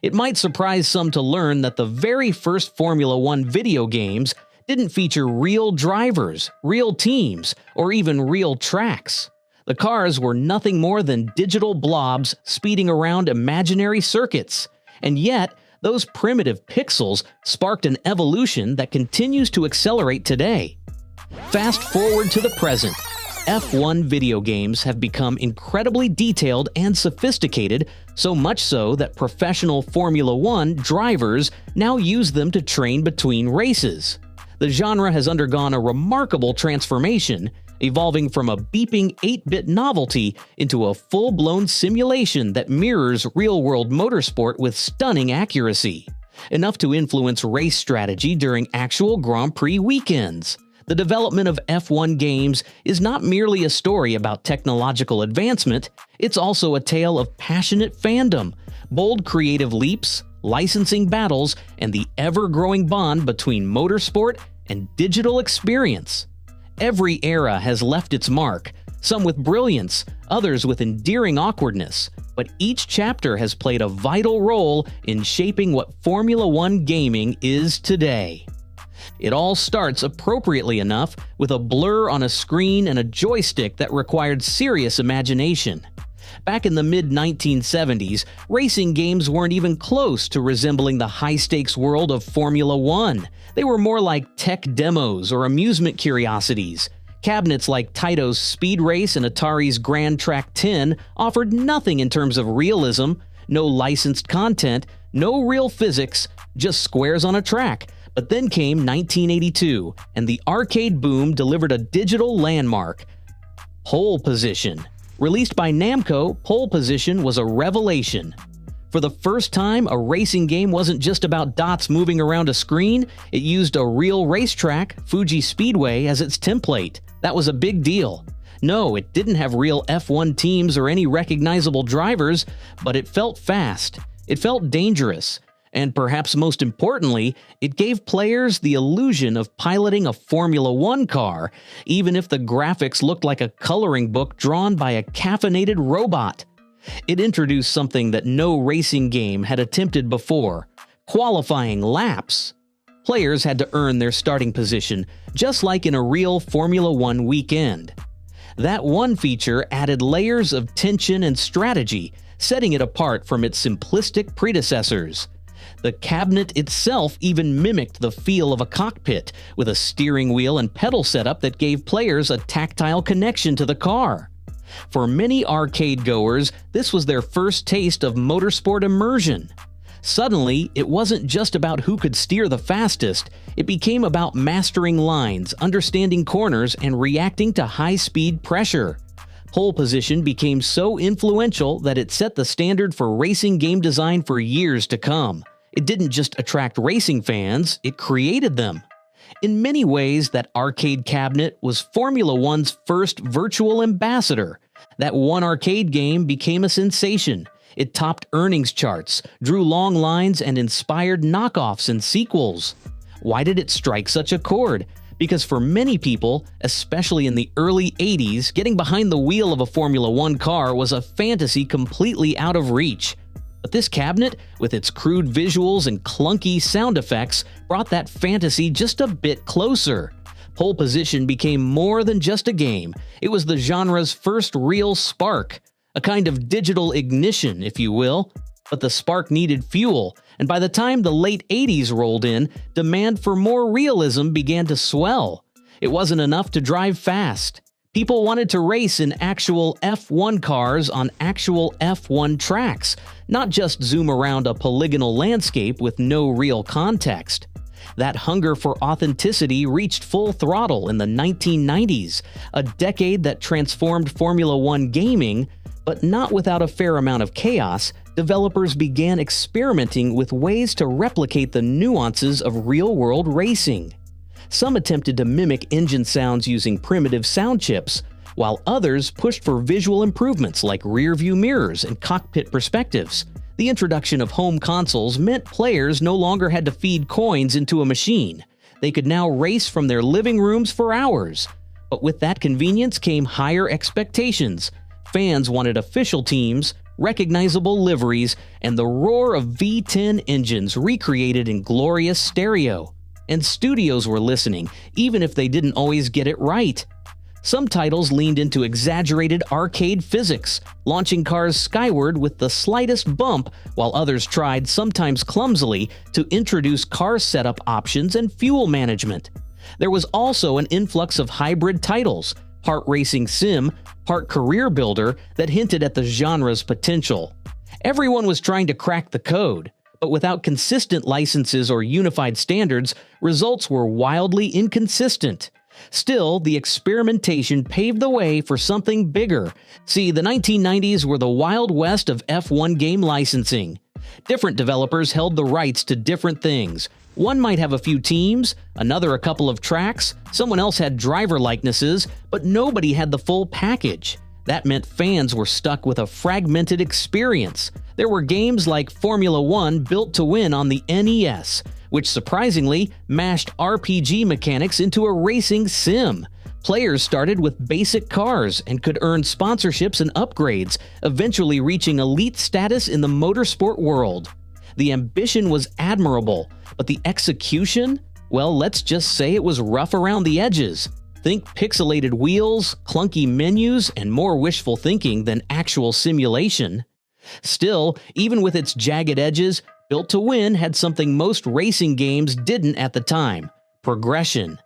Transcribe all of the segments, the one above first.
It might surprise some to learn that the very first Formula One video games didn't feature real drivers, real teams, or even real tracks. The cars were nothing more than digital blobs speeding around imaginary circuits, and yet those primitive pixels sparked an evolution that continues to accelerate today. Fast forward to the present. F1 video games have become incredibly detailed and sophisticated, so much so that professional Formula One drivers now use them to train between races. The genre has undergone a remarkable transformation, evolving from a beeping 8-bit novelty into a full-blown simulation that mirrors real-world motorsport with stunning accuracy, enough to influence race strategy during actual Grand Prix weekends. The development of F1 games is not merely a story about technological advancement, it's also a tale of passionate fandom, bold creative leaps, licensing battles, and the ever-growing bond between motorsport and digital experience. Every era has left its mark, some with brilliance, others with endearing awkwardness, but each chapter has played a vital role in shaping what Formula One gaming is today. It all starts appropriately enough with a blur on a screen and a joystick that required serious imagination. Back in the mid-1970s, racing games weren't even close to resembling the high-stakes world of Formula One. They were more like tech demos or amusement curiosities. Cabinets like Taito's Speed Race and Atari's Grand Track 10 offered nothing in terms of realism, no licensed content, no real physics, just squares on a track. But then came 1982, and the arcade boom delivered a digital landmark, Pole Position. Released by Namco, Pole Position was a revelation. For the first time, a racing game wasn't just about dots moving around a screen, it used a real racetrack, Fuji Speedway, as its template. That was a big deal. No, it didn't have real F1 teams or any recognizable drivers, but it felt fast. It felt dangerous. And perhaps most importantly, it gave players the illusion of piloting a Formula One car, even if the graphics looked like a coloring book drawn by a caffeinated robot. It introduced something that no racing game had attempted before: qualifying laps. Players had to earn their starting position, just like in a real Formula One weekend. That one feature added layers of tension and strategy, setting it apart from its simplistic predecessors. The cabinet itself even mimicked the feel of a cockpit, with a steering wheel and pedal setup that gave players a tactile connection to the car. For many arcade goers, this was their first taste of motorsport immersion. Suddenly, it wasn't just about who could steer the fastest, it became about mastering lines, understanding corners, and reacting to high-speed pressure. Pole Position became so influential that it set the standard for racing game design for years to come. It didn't just attract racing fans, it created them. In many ways, that arcade cabinet was Formula One's first virtual ambassador. That one arcade game became a sensation. It topped earnings charts, drew long lines, and inspired knockoffs and sequels. Why did it strike such a chord? Because for many people, especially in the early 80s, getting behind the wheel of a Formula One car was a fantasy completely out of reach. But this cabinet, with its crude visuals and clunky sound effects, brought that fantasy just a bit closer. Pole Position became more than just a game. It was the genre's first real spark, a kind of digital ignition, if you will. But the spark needed fuel, and by the time the late 80s rolled in, demand for more realism began to swell. It wasn't enough to drive fast. People wanted to race in actual F1 cars on actual F1 tracks, not just zoom around a polygonal landscape with no real context. That hunger for authenticity reached full throttle in the 1990s, a decade that transformed Formula One gaming, but not without a fair amount of chaos. Developers began experimenting with ways to replicate the nuances of real-world racing. Some attempted to mimic engine sounds using primitive sound chips, while others pushed for visual improvements like rear-view mirrors and cockpit perspectives. The introduction of home consoles meant players no longer had to feed coins into a machine. They could now race from their living rooms for hours. But with that convenience came higher expectations. Fans wanted official teams, recognizable liveries, and the roar of V10 engines recreated in glorious stereo. And studios were listening, even if they didn't always get it right. Some titles leaned into exaggerated arcade physics, launching cars skyward with the slightest bump, while others tried, sometimes clumsily, to introduce car setup options and fuel management. There was also an influx of hybrid titles, part racing sim, part career builder, that hinted at the genre's potential. Everyone was trying to crack the code, but without consistent licenses or unified standards, results were wildly inconsistent. Still, the experimentation paved the way for something bigger. See, the 1990s were the Wild West of F1 game licensing. Different developers held the rights to different things. One might have a few teams, another a couple of tracks, someone else had driver likenesses, but nobody had the full package. That meant fans were stuck with a fragmented experience. There were games like Formula One built to win on the NES, which surprisingly mashed RPG mechanics into a racing sim. Players started with basic cars and could earn sponsorships and upgrades, eventually reaching elite status in the motorsport world. The ambition was admirable, but the execution? Well, let's just say it was rough around the edges. Think pixelated wheels, clunky menus, and more wishful thinking than actual simulation. Still, even with its jagged edges, Built to Win had something most racing games didn't at the time: progression.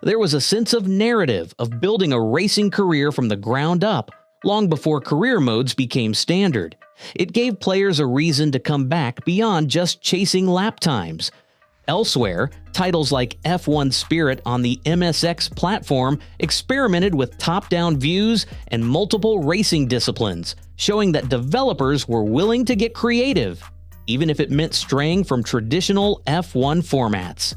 There was a sense of narrative, of building a racing career from the ground up, long before career modes became standard. It gave players a reason to come back beyond just chasing lap times. Elsewhere, titles like F1 Spirit on the MSX platform experimented with top-down views and multiple racing disciplines, showing that developers were willing to get creative, even if it meant straying from traditional F1 formats.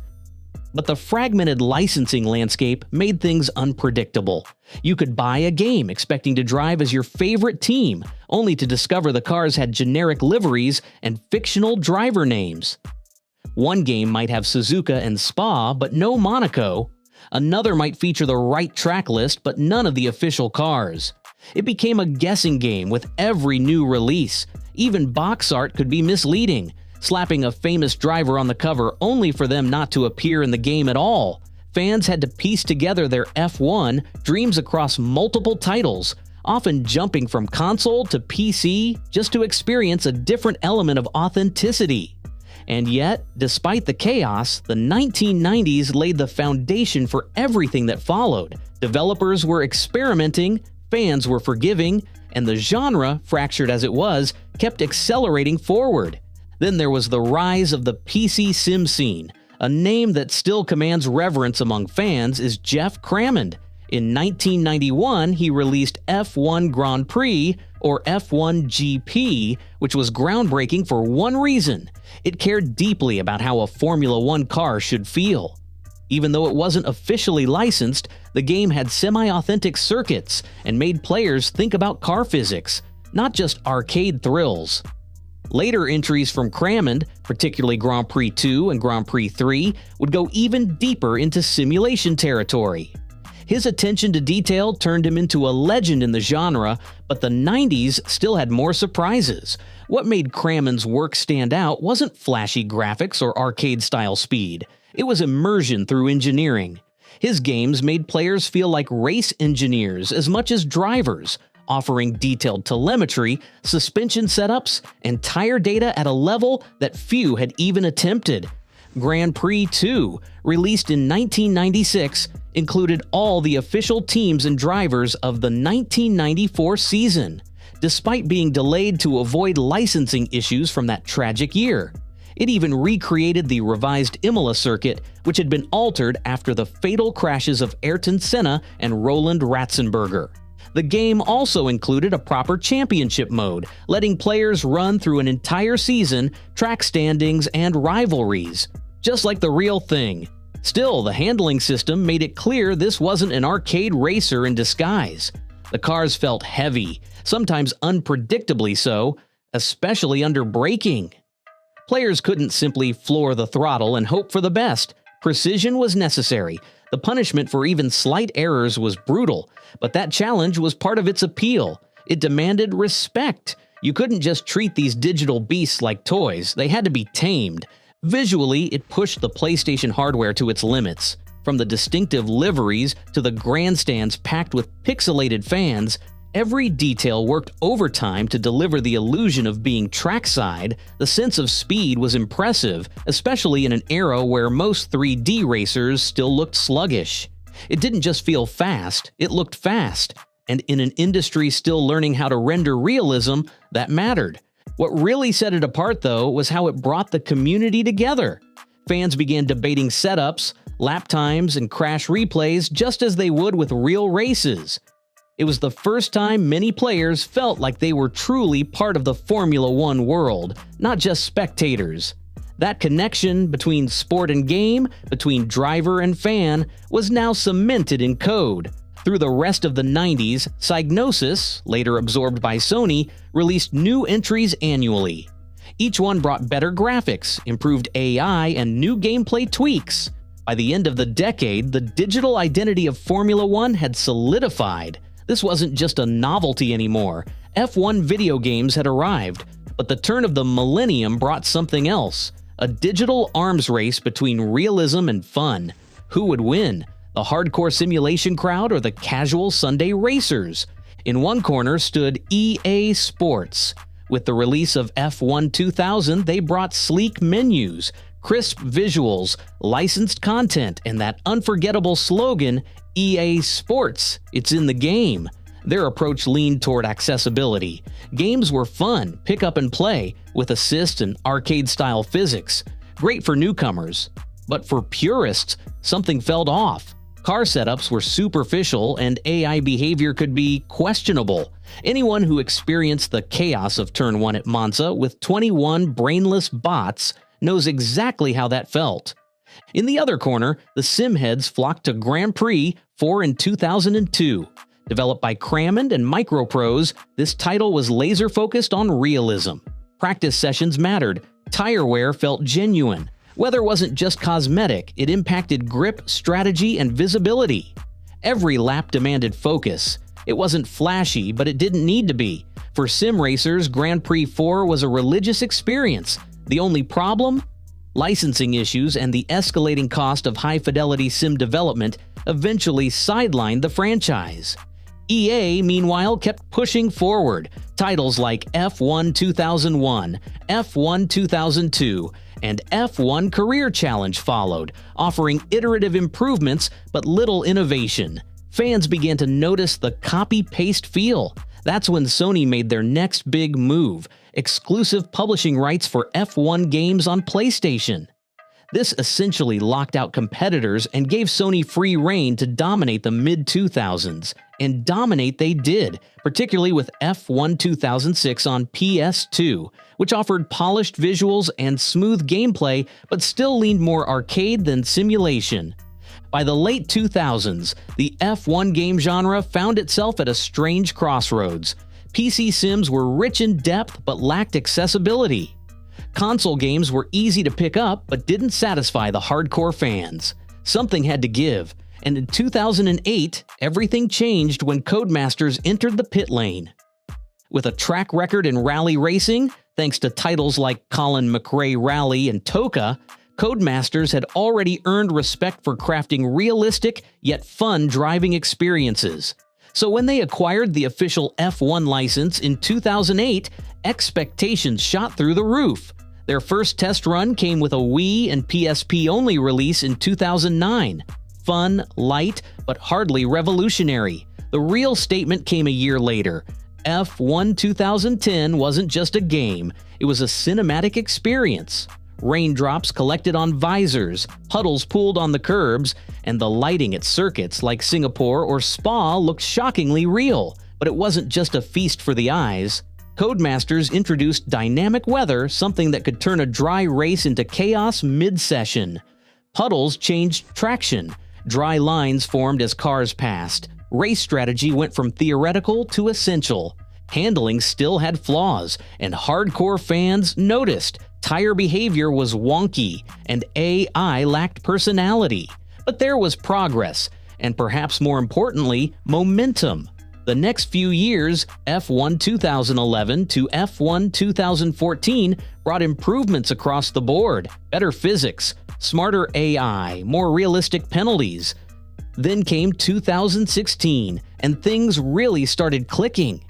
But the fragmented licensing landscape made things unpredictable. You could buy a game expecting to drive as your favorite team, only to discover the cars had generic liveries and fictional driver names. One game might have Suzuka and Spa, but no Monaco. Another might feature the right track list, but none of the official cars. It became a guessing game with every new release. Even box art could be misleading, slapping a famous driver on the cover only for them not to appear in the game at all. Fans had to piece together their F1 dreams across multiple titles, often jumping from console to PC just to experience a different element of authenticity. And yet, despite the chaos, the 1990s laid the foundation for everything that followed. Developers were experimenting, fans were forgiving, and the genre, fractured as it was, kept accelerating forward. Then there was the rise of the PC sim scene. A name that still commands reverence among fans is Jeff Crammond. In 1991, he released F1 Grand Prix, or F1 GP, which was groundbreaking for one reason: it cared deeply about how a Formula One car should feel. Even though it wasn't officially licensed, the game had semi-authentic circuits and made players think about car physics, not just arcade thrills. Later entries from Crammond, particularly Grand Prix 2 and Grand Prix 3, would go even deeper into simulation territory. His attention to detail turned him into a legend in the genre, but the 90s still had more surprises. What made Crammond's work stand out wasn't flashy graphics or arcade-style speed. It was immersion through engineering. His games made players feel like race engineers as much as drivers, offering detailed telemetry, suspension setups, and tire data at a level that few had even attempted. Grand Prix 2, released in 1996, included all the official teams and drivers of the 1994 season, despite being delayed to avoid licensing issues from that tragic year. It even recreated the revised Imola circuit, which had been altered after the fatal crashes of Ayrton Senna and Roland Ratzenberger. The game also included a proper championship mode, letting players run through an entire season, track standings, and rivalries, just like the real thing. Still, the handling system made it clear this wasn't an arcade racer in disguise. The cars felt heavy, sometimes unpredictably so, especially under braking. Players couldn't simply floor the throttle and hope for the best. Precision was necessary. The punishment for even slight errors was brutal, but that challenge was part of its appeal. It demanded respect. You couldn't just treat these digital beasts like toys, they had to be tamed. Visually, it pushed the PlayStation hardware to its limits. From the distinctive liveries to the grandstands packed with pixelated fans, every detail worked overtime to deliver the illusion of being trackside. The sense of speed was impressive, especially in an era where most 3D racers still looked sluggish. It didn't just feel fast, it looked fast. And in an industry still learning how to render realism, that mattered. What really set it apart, though, was how it brought the community together. Fans began debating setups, lap times, and crash replays just as they would with real races. It was the first time many players felt like they were truly part of the Formula One world, not just spectators. That connection between sport and game, between driver and fan, was now cemented in code. Through the rest of the 90s, Psygnosis, later absorbed by Sony, released new entries annually. Each one brought better graphics, improved AI, and new gameplay tweaks. By the end of the decade, the digital identity of Formula One had solidified. This wasn't just a novelty anymore. F1 video games had arrived, but the turn of the millennium brought something else. A digital arms race between realism and fun. Who would win? The hardcore simulation crowd or the casual Sunday racers? In one corner stood EA Sports. With the release of F1 2000, they brought sleek menus, crisp visuals, licensed content, and that unforgettable slogan, EA Sports, it's in the game. Their approach leaned toward accessibility. Games were fun, pick up and play, with assist and arcade-style physics. Great for newcomers. But for purists, something felt off. Car setups were superficial and AI behavior could be questionable. Anyone who experienced the chaos of Turn 1 at Monza with 21 brainless bots knows exactly how that felt. In the other corner, the sim heads flocked to Grand Prix 4 in 2002. Developed by Crammond and Microprose, this title was laser-focused on realism. Practice sessions mattered. Tire wear felt genuine. Weather wasn't just cosmetic, it impacted grip, strategy, and visibility. Every lap demanded focus. It wasn't flashy, but it didn't need to be. For sim racers, Grand Prix 4 was a religious experience. The only problem? Licensing issues and the escalating cost of high-fidelity sim development eventually sidelined the franchise. EA, meanwhile, kept pushing forward. Titles like F1 2001, F1 2002, and F1 Career Challenge followed, offering iterative improvements but little innovation. Fans began to notice the copy-paste feel. That's when Sony made their next big move: exclusive publishing rights for F1 games on PlayStation. This essentially locked out competitors and gave Sony free rein to dominate the mid-2000s. And dominate they did, particularly with F1 2006 on PS2, which offered polished visuals and smooth gameplay but still leaned more arcade than simulation. By the late 2000s, the F1 game genre found itself at a strange crossroads. PC sims were rich in depth but lacked accessibility. Console games were easy to pick up but didn't satisfy the hardcore fans. Something had to give, and in 2008, everything changed when Codemasters entered the pit lane. With a track record in rally racing, thanks to titles like Colin McRae Rally and Toka, Codemasters had already earned respect for crafting realistic yet fun driving experiences. So when they acquired the official F1 license in 2008, expectations shot through the roof. Their first test run came with a Wii and PSP-only release in 2009. Fun, light, but hardly revolutionary. The real statement came a year later. F1 2010 wasn't just a game, it was a cinematic experience. Raindrops collected on visors, puddles pooled on the curbs, and the lighting at circuits like Singapore or Spa looked shockingly real. But it wasn't just a feast for the eyes. Codemasters introduced dynamic weather, something that could turn a dry race into chaos mid-session. Puddles changed traction. Dry lines formed as cars passed. Race strategy went from theoretical to essential. Handling still had flaws, and hardcore fans noticed. Tire behavior was wonky, and AI lacked personality. But there was progress, and perhaps more importantly, momentum. The next few years, F1 2011 to F1 2014 brought improvements across the board, better physics, smarter AI, more realistic penalties. Then came 2016, and things really started clicking.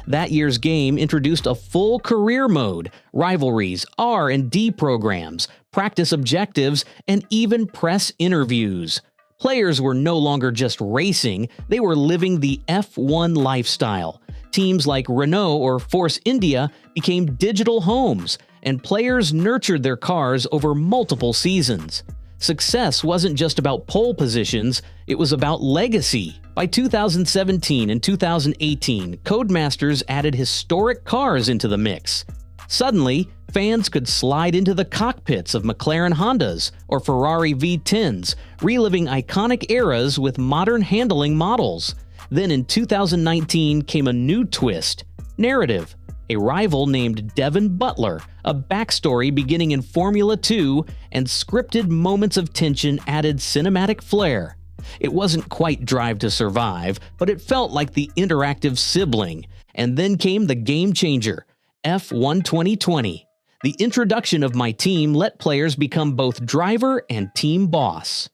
That year's game introduced a full career mode, rivalries, R&D programs, practice objectives, and even press interviews. Players were no longer just racing, they were living the F1 lifestyle. Teams like Renault or Force India became digital homes, and players nurtured their cars over multiple seasons. Success wasn't just about pole positions, it was about legacy. By 2017 and 2018, Codemasters added historic cars into the mix. Suddenly, fans could slide into the cockpits of McLaren Hondas or Ferrari V10s, reliving iconic eras with modern handling models. Then in 2019 came a new twist: narrative. A rival named Devin Butler, a backstory beginning in Formula 2, and scripted moments of tension added cinematic flair. It wasn't quite Drive to Survive, but it felt like the interactive sibling. And then came the game changer, F1 2020. The introduction of My Team let players become both driver and team boss.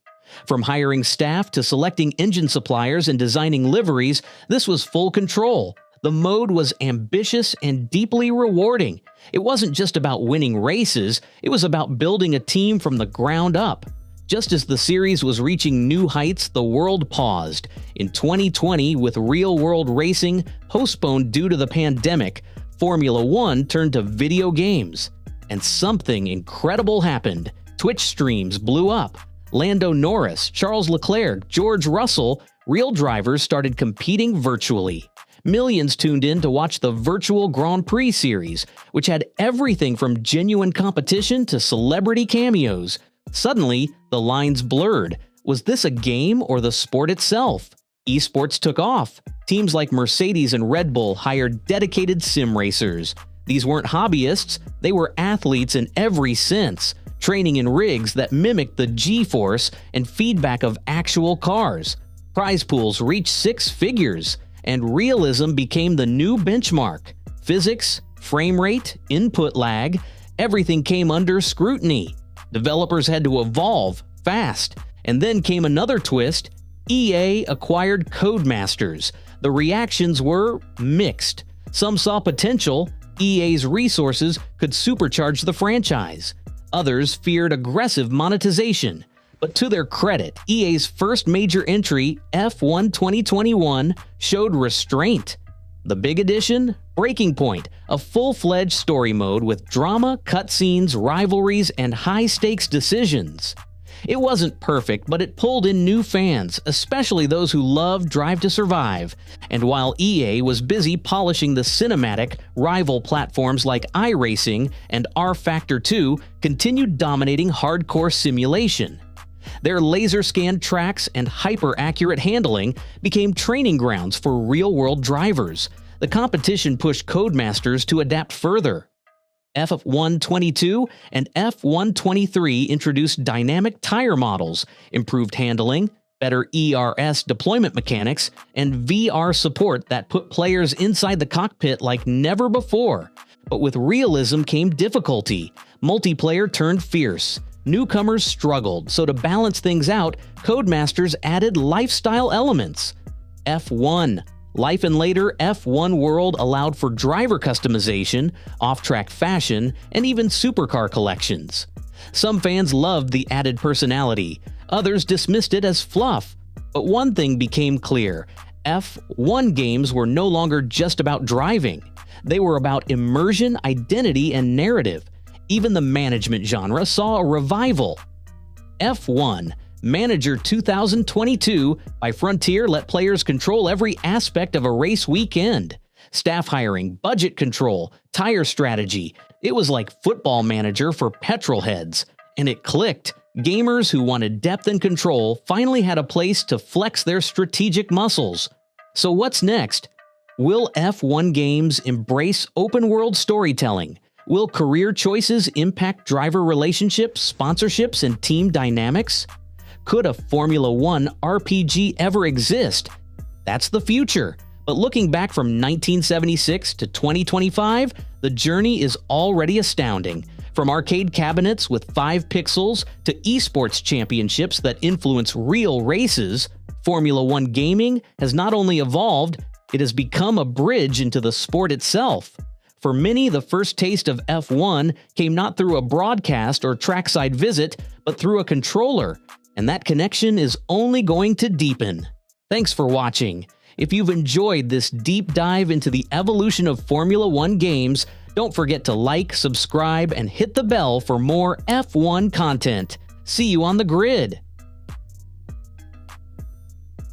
From hiring staff to selecting engine suppliers and designing liveries, this was full control. The mode was ambitious and deeply rewarding. It wasn't just about winning races, it was about building a team from the ground up. Just as the series was reaching new heights, the world paused. In 2020, with real-world racing postponed due to the pandemic, Formula 1 turned to video games. And something incredible happened. Twitch streams blew up. Lando Norris, Charles Leclerc, George Russell, real drivers started competing virtually. Millions tuned in to watch the virtual Grand Prix series, which had everything from genuine competition to celebrity cameos. Suddenly, the lines blurred. Was this a game or the sport itself? Esports took off. Teams like Mercedes and Red Bull hired dedicated sim racers. These weren't hobbyists, they were athletes in every sense, training in rigs that mimicked the G-force and feedback of actual cars. Prize pools reached six figures, and realism became the new benchmark. Physics, frame rate, input lag, everything came under scrutiny. Developers had to evolve fast. And then came another twist: EA acquired Codemasters. The reactions were mixed. Some saw potential. EA's resources could supercharge the franchise. Others feared aggressive monetization. But to their credit, EA's first major entry, F1 2021, showed restraint. The big addition? Breaking Point, a full-fledged story mode with drama, cutscenes, rivalries, and high-stakes decisions. It wasn't perfect, but it pulled in new fans, especially those who loved Drive to Survive. And while EA was busy polishing the cinematic, rival platforms like iRacing and rFactor 2 continued dominating hardcore simulation. Their laser-scanned tracks and hyper-accurate handling became training grounds for real-world drivers. The competition pushed Codemasters to adapt further. F1 22 and F1 23 introduced dynamic tire models, improved handling, better ERS deployment mechanics, and VR support that put players inside the cockpit like never before. But with realism came difficulty. Multiplayer turned fierce. Newcomers struggled, so to balance things out, Codemasters added lifestyle elements. F1. Life and Later F1 World allowed for driver customization, off-track fashion, and even supercar collections. Some fans loved the added personality, others dismissed it as fluff. But one thing became clear: F1 games were no longer just about driving. They were about immersion, identity, and narrative. Even the management genre saw a revival. F1 Manager 2022 by Frontier let players control every aspect of a race weekend. Staff hiring, budget control, tire strategy. It was like Football Manager for petrol heads. And it clicked. Gamers who wanted depth and control finally had a place to flex their strategic muscles. So what's next? Will F1 games embrace open-world storytelling? Will career choices impact driver relationships, sponsorships, and team dynamics? Could a Formula 1 RPG ever exist? That's the future. But looking back from 1976 to 2025, the journey is already astounding. From arcade cabinets with 5 pixels to esports championships that influence real races, Formula One gaming has not only evolved, it has become a bridge into the sport itself. For many, the first taste of F1 came not through a broadcast or trackside visit, but through a controller, and that connection is only going to deepen. Thanks for watching. If you've enjoyed this deep dive into the evolution of Formula One games, don't forget to like, subscribe, and hit the bell for more F1 content. See you on the grid!